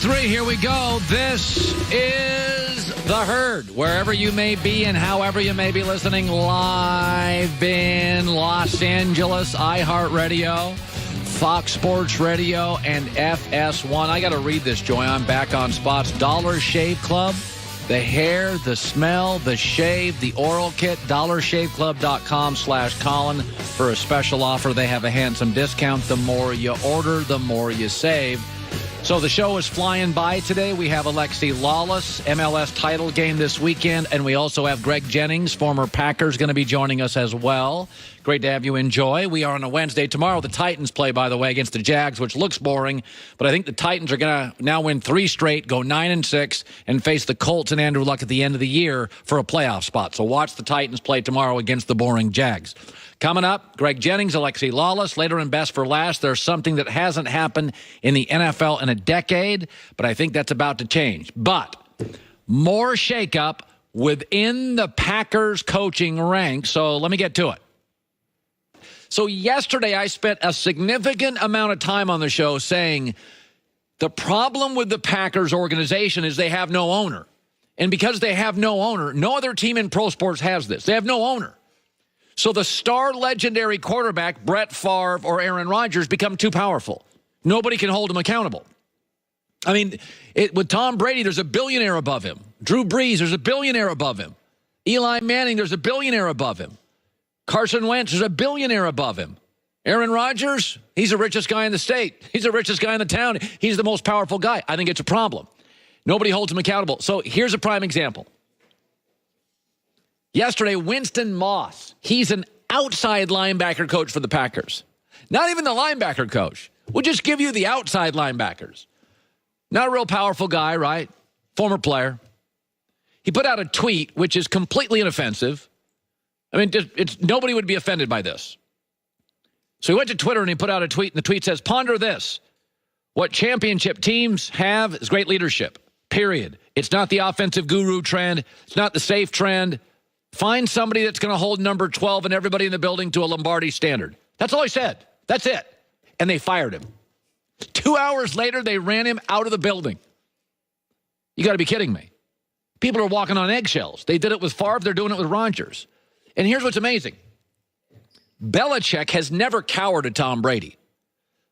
3, here we go. This is The Herd. Wherever you may be and however you may be listening, live in Los Angeles, iHeartRadio, Fox Sports Radio, and FS1. I got to read this, Joy. I'm back on spots. Dollar Shave Club. The hair, the smell, the shave, the oral kit, dollarshaveclub.com/Colin for a special offer. They have a handsome discount. The more you order, the more you save. So the show is flying by today. We have Alexi Lawless, MLS title game this weekend, and we also have Greg Jennings, former Packers, going to be joining us as well. Great to have you enjoy. We are on a Wednesday. Tomorrow the Titans play, by the way, against the Jags, which looks boring, but I think the Titans are going to now win 3 straight, go 9-6, and face the Colts and Andrew Luck at the end of the year for a playoff spot. So watch the Titans play tomorrow against the boring Jags. Coming up, Greg Jennings, Alexi Lawless. Later in Best for Last, there's something that hasn't happened in the NFL in a decade, but I think that's about to change. But more shakeup within the Packers coaching ranks, so let me get to it. So yesterday I spent a significant amount of time on the show saying the problem with the Packers organization is they have no owner. And because they have no owner, no other team in pro sports has this. They have no owner. So the star legendary quarterback, Brett Favre or Aaron Rodgers, become too powerful. Nobody can hold them accountable. I mean, with Tom Brady, there's a billionaire above him. Drew Brees, there's a billionaire above him. Eli Manning, there's a billionaire above him. Carson Wentz, there's a billionaire above him. Aaron Rodgers, he's the richest guy in the state. He's the richest guy in the town. He's the most powerful guy. I think it's a problem. Nobody holds him accountable. So here's a prime example. Yesterday, Winston Moss, he's an outside linebacker coach for the Packers. Not even the linebacker coach. We'll just give you the outside linebackers. Not a real powerful guy, right? Former player. He put out a tweet, which is completely inoffensive. I mean, nobody would be offended by this. So he went to Twitter and he put out a tweet, and the tweet says, "Ponder this. What championship teams have is great leadership, period. It's not the offensive guru trend. It's not the safe trend. Find somebody that's going to hold number 12 and everybody in the building to a Lombardi standard." That's all he said. That's it. And they fired him. 2 hours later, they ran him out of the building. You got to be kidding me. People are walking on eggshells. They did it with Favre. They're doing it with Rodgers. And here's what's amazing. Belichick has never cowered to Tom Brady.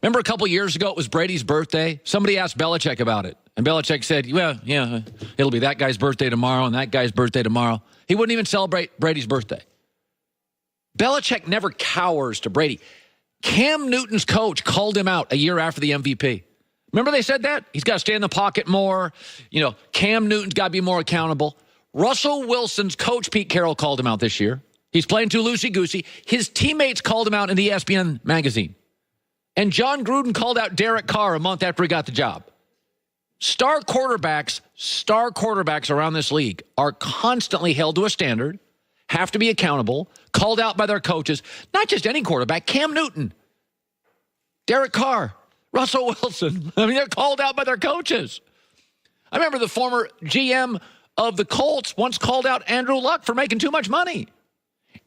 Remember a couple years ago, it was Brady's birthday? Somebody asked Belichick about it. And Belichick said, well, yeah, it'll be that guy's birthday tomorrow and that guy's birthday tomorrow. He wouldn't even celebrate Brady's birthday. Belichick never cowers to Brady. Cam Newton's coach called him out a year after the MVP. Remember they said that? He's got to stay in the pocket more. You know, Cam Newton's got to be more accountable. Russell Wilson's coach, Pete Carroll, called him out this year. He's playing too loosey-goosey. His teammates called him out in the ESPN magazine. And John Gruden called out Derek Carr a month after he got the job. Star quarterbacks around this league are constantly held to a standard, have to be accountable, called out by their coaches. Not just any quarterback, Cam Newton, Derek Carr, Russell Wilson. I mean, they're called out by their coaches. I remember the former GM of the Colts once called out Andrew Luck for making too much money.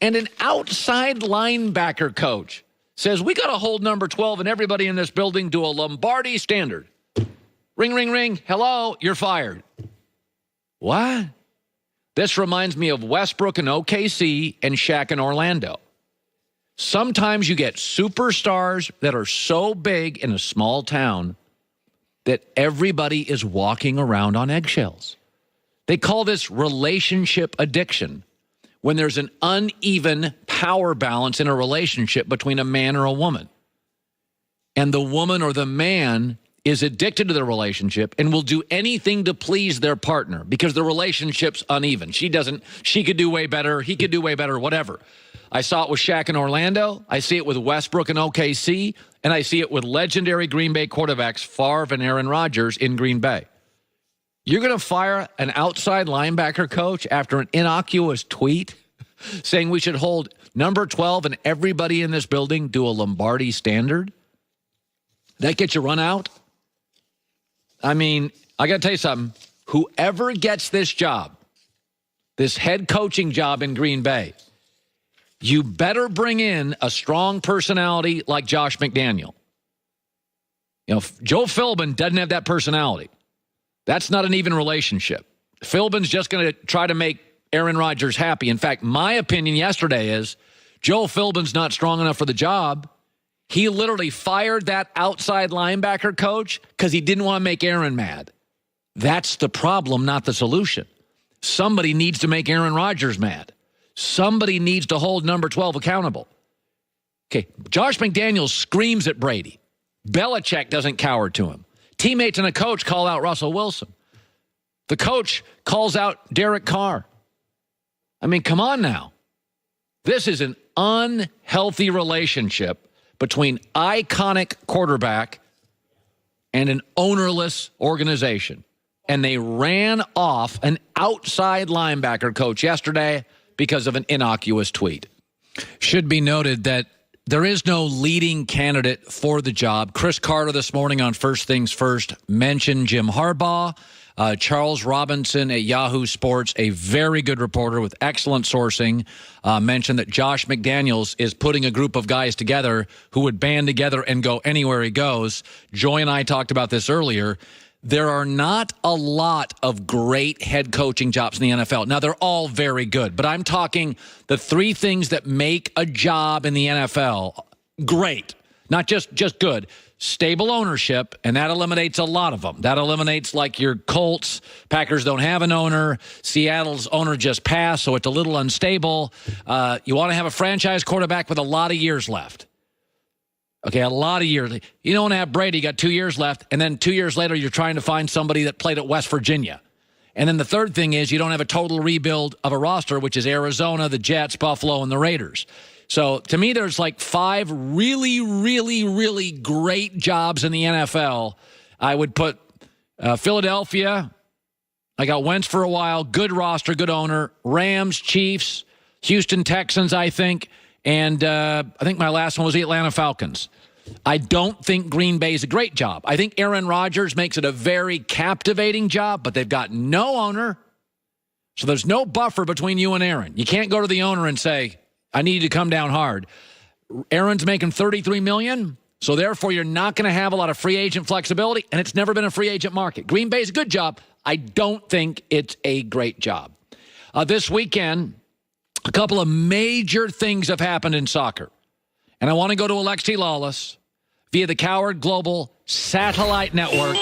And an outside linebacker coach says, we got to hold number 12 and everybody in this building to a Lombardi standard. Ring, ring, ring. Hello, you're fired. What? This reminds me of Westbrook in OKC and Shaq in Orlando. Sometimes you get superstars that are so big in a small town that everybody is walking around on eggshells. They call this relationship addiction, when there's an uneven power balance in a relationship between a man or a woman. And the woman or the man is addicted to the relationship and will do anything to please their partner because the relationship's uneven. She could do way better, he could do way better, whatever. I saw it with Shaq in Orlando. I see it with Westbrook in OKC. And I see it with legendary Green Bay quarterbacks Favre and Aaron Rodgers in Green Bay. You're going to fire an outside linebacker coach after an innocuous tweet saying we should hold number 12 and everybody in this building to a Lombardi standard? That gets you run out? I mean, I got to tell you something. Whoever gets this job, this head coaching job in Green Bay, you better bring in a strong personality like Josh McDaniel. You know, Joe Philbin doesn't have that personality. That's not an even relationship. Philbin's just going to try to make Aaron Rodgers happy. In fact, my opinion yesterday is Joe Philbin's not strong enough for the job. He literally fired that outside linebacker coach because he didn't want to make Aaron mad. That's the problem, not the solution. Somebody needs to make Aaron Rodgers mad. Somebody needs to hold number 12 accountable. Okay, Josh McDaniels screams at Brady. Belichick doesn't cower to him. Teammates and a coach call out Russell Wilson. The coach calls out Derek Carr. I mean, come on now. This is an unhealthy relationship between iconic quarterback and an ownerless organization. And they ran off an outside linebacker coach yesterday because of an innocuous tweet. Should be noted that there is no leading candidate for the job. Chris Carter this morning on First Things First mentioned Jim Harbaugh. Charles Robinson at Yahoo Sports, a very good reporter with excellent sourcing, mentioned that Josh McDaniels is putting a group of guys together who would band together and go anywhere he goes. Joy and I talked about this earlier. There are not a lot of great head coaching jobs in the NFL. Now, they're all very good, but I'm talking the three things that make a job in the NFL great, not just good. Stable ownership, and that eliminates a lot of them. That eliminates like your Colts. Packers don't have an owner. Seattle's owner just passed, so it's a little unstable. You want to have a franchise quarterback with a lot of years left. Okay, a lot of years. You don't want to have Brady, got 2 years left, and then 2 years later you're trying to find somebody that played at West Virginia. And then the third thing is you don't have a total rebuild of a roster, which is Arizona, the Jets, Buffalo, and the Raiders. So to me, there's like 5 really, really, really great jobs in the NFL. I would put Philadelphia. I got Wentz for a while. Good roster, good owner. Rams, Chiefs, Houston Texans, I think. And I think my last one was the Atlanta Falcons. I don't think Green Bay is a great job. I think Aaron Rodgers makes it a very captivating job, but they've got no owner. So there's no buffer between you and Aaron. You can't go to the owner and say, I need you to come down hard. Aaron's making $33 million, so therefore you're not going to have a lot of free agent flexibility, and it's never been a free agent market. Green Bay's a good job. I don't think it's a great job. This weekend, a couple of major things have happened in soccer. And I want to go to Alexi Lawless via the Coward Global Satellite Network.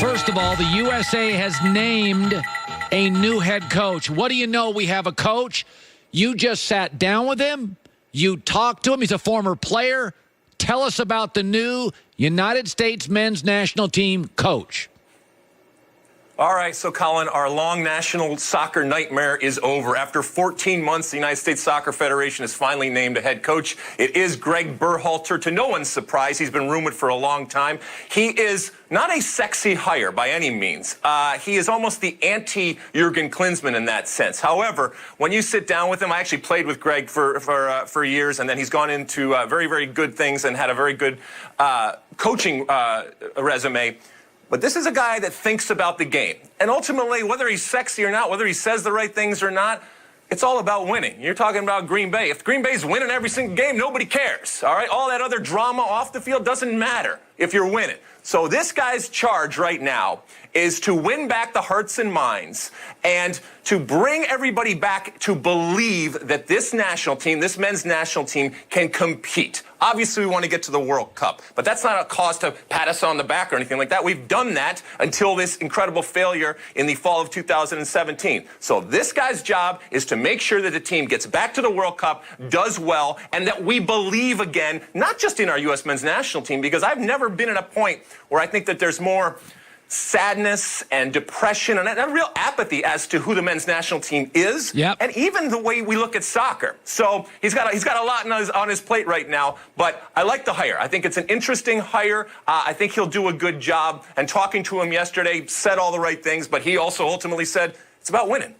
First of all, the USA has named a new head coach. What do you know? We have a coach. You just sat down with him. You talked to him. He's a former player. Tell us about the new United States men's national team coach. All right, so Colin, our long national soccer nightmare is over. After 14 months, the United States Soccer Federation has finally named a head coach. It is Greg Berhalter. To no one's surprise, he's been rumored for a long time. He is not a sexy hire by any means. He is almost the anti-Jurgen Klinsmann in that sense. However, when you sit down with him, I actually played with Greg for years, and then he's gone into very, very good things and had a very good coaching resume. But this is a guy that thinks about the game. And ultimately, whether he's sexy or not, whether he says the right things or not, it's all about winning. You're talking about Green Bay. If Green Bay's winning every single game, nobody cares, all right? All that other drama off the field doesn't matter if you're winning. So this guy's charge right now is to win back the hearts and minds and to bring everybody back to believe that this national team, this men's national team, can compete. Obviously, we want to get to the World Cup, but that's not a cause to pat us on the back or anything like that. We've done that until this incredible failure in the fall of 2017. So this guy's job is to make sure that the team gets back to the World Cup, does well, and that we believe again, not just in our U.S. men's national team, because I've never been at a point where I think that there's more sadness and depression and a real apathy as to who the men's national team is, and even the way we look at soccer. So he's got a lot on his plate right now, but I like the hire. I think it's an interesting hire. I think he'll do a good job. And talking to him yesterday, said all the right things, but he also ultimately said it's about winning.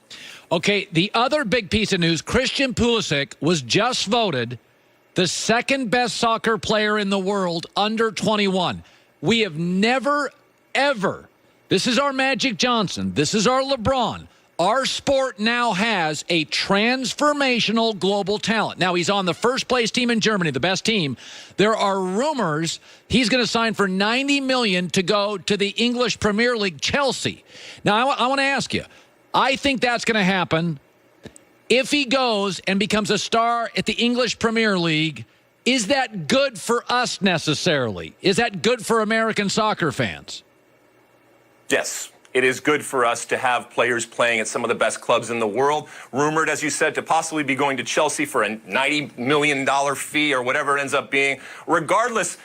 Okay, the other big piece of news, Christian Pulisic was just voted the second best soccer player in the world under 21. We have never, ever, this is our Magic Johnson, this is our LeBron, our sport now has a transformational global talent. Now, he's on the first-place team in Germany, the best team. There are rumors he's going to sign for $90 million to go to the English Premier League, Chelsea. Now, I want to ask you, I think that's going to happen. If he goes and becomes a star at the English Premier League, is that good for us necessarily? Is that good for American soccer fans? Yes. It is good for us to have players playing at some of the best clubs in the world. Rumored, as you said, to possibly be going to Chelsea for a $90 million fee or whatever it ends up being. Regardless,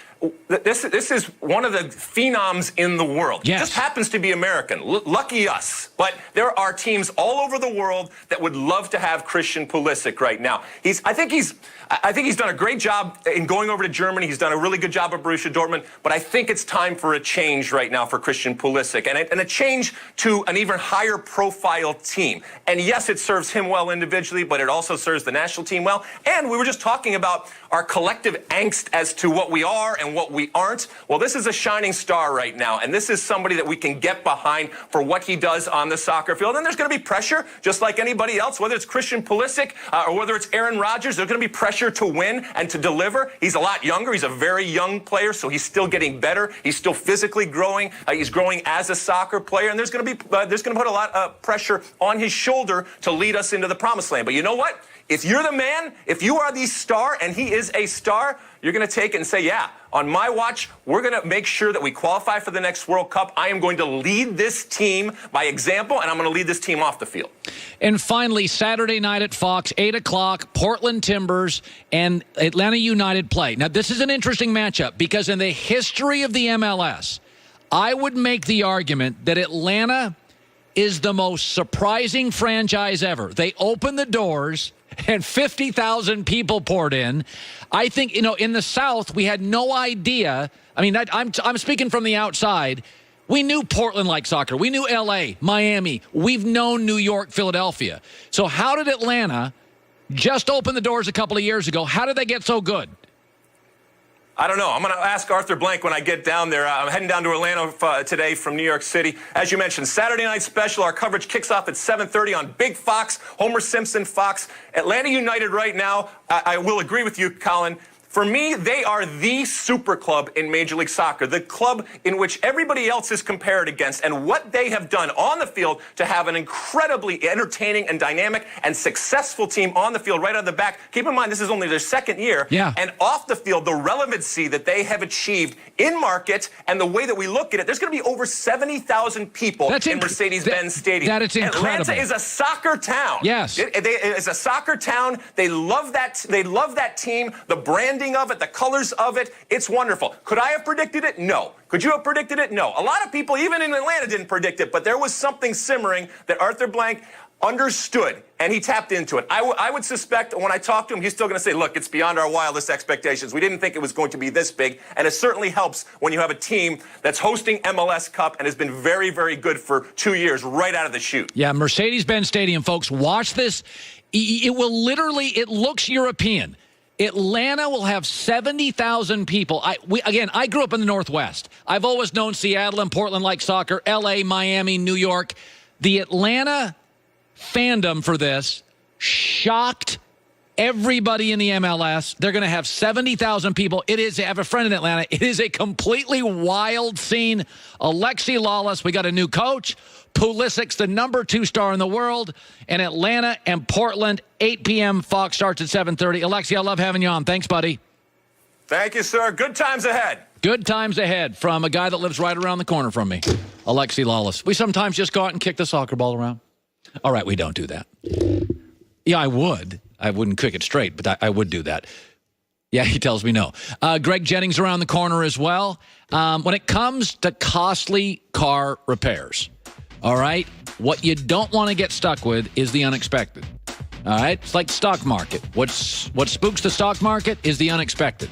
this is one of the phenoms in the world. Yes. He just happens to be American. Lucky us. But there are teams all over the world that would love to have Christian Pulisic right now. I think he's done a great job in going over to Germany. He's done a really good job at Borussia Dortmund. But I think it's time for a change right now for Christian Pulisic and a change to an even higher profile team. And yes, it serves him well individually, but it also serves the national team well. And we were just talking about our collective angst as to what we are and what we aren't. Well, this is a shining star right now, and this is somebody that we can get behind for what he does on the soccer field. And there's going to be pressure, just like anybody else, whether it's Christian Pulisic or whether it's Aaron Rodgers. There's going to be pressure to win and to deliver. He's a lot younger. He's a very young player, so he's still getting better. He's still physically growing. He's growing as a soccer player, and there's going to put a lot of pressure on his shoulder to lead us into the promised land. But you know what? If you're the man, if you are the star, and he is a star, you're going to take it and say, yeah, on my watch, we're going to make sure that we qualify for the next World Cup. I am going to lead this team by example, and I'm going to lead this team off the field. And finally, Saturday night at Fox, 8 o'clock, Portland Timbers and Atlanta United play. Now, this is an interesting matchup because in the history of the MLS, I would make the argument that Atlanta is the most surprising franchise ever. They opened the doors and 50,000 people poured in. I think, in the South, we had no idea. I mean, I'm speaking from the outside. We knew Portland liked soccer. We knew L.A., Miami. We've known New York, Philadelphia. So how did Atlanta just open the doors a couple of years ago? How did they get so good? I don't know. I'm going to ask Arthur Blank when I get down there. I'm heading down to Atlanta today from New York City. As you mentioned, Saturday night special. Our coverage kicks off at 7:30 on Big Fox, Homer Simpson Fox. Atlanta United right now, I will agree with you, Colin. For me, they are the super club in Major League Soccer, the club in which everybody else is compared against, and what they have done on the field to have an incredibly entertaining and dynamic and successful team on the field right out of the back. Keep in mind, this is only their second year. Yeah. And off the field, the relevancy that they have achieved in market and the way that we look at it, there's going to be over 70,000 people in Mercedes-Benz Stadium. That is incredible. Atlanta is a soccer town. Yes. It is a soccer town. They love that. They love that team. The branding of it, the colors of it, it's wonderful. Could I have predicted it? No. Could you have predicted it? No. A lot of people, even in Atlanta, didn't predict it, but there was something simmering that Arthur Blank understood, and he tapped into it. I would suspect when I talk to him, he's still going to say, look, it's beyond our wildest expectations. We didn't think it was going to be this big, and it certainly helps when you have a team that's hosting MLS Cup and has been very, very good for 2 years right out of the chute. Yeah, Mercedes-Benz Stadium, folks, watch this. It will literally, it looks European. Atlanta will have 70,000 people. I grew up in the Northwest. I've always known Seattle and Portland like soccer, L.A., Miami, New York. The Atlanta fandom for this shocked everybody in the MLS. They're going to have 70,000 people. I have a friend in Atlanta. It is a completely wild scene. Alexi Lawless, we got a new coach. Pulisic's the number 2 star in the world. And Atlanta and Portland, 8 p.m. Fox starts at 7:30. Alexi, I love having you on. Thanks, buddy. Thank you, sir. Good times ahead. Good times ahead from a guy that lives right around the corner from me, Alexi Lawless. We sometimes just go out and kick the soccer ball around. All right, we don't do that. Yeah, I would. I wouldn't kick it straight, but I would do that. Yeah, he tells me no. Greg Jennings around the corner as well. When it comes to costly car repairs, all right, what you don't want to get stuck with is the unexpected. All right, it's like stock market. What spooks the stock market is the unexpected.